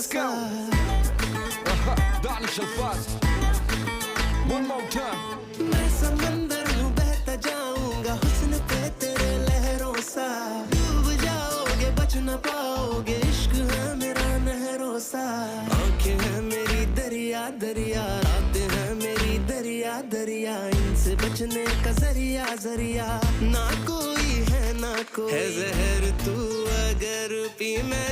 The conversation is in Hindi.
go. Danish Alfaz. One more time. मैं समंदर हूँ बहता जाऊंगा हुस्न पे तेरे लहरों सा डूब जाओगे बच न पाओगे इश्क है मेरा नहरों सा आंखें हैं मेरी दरिया दरिया रातें हैं मेरी दरिया दरिया इनसे बचने का जरिया जरिया ना कोई है ना कोई है जहर तू अगर पी मैं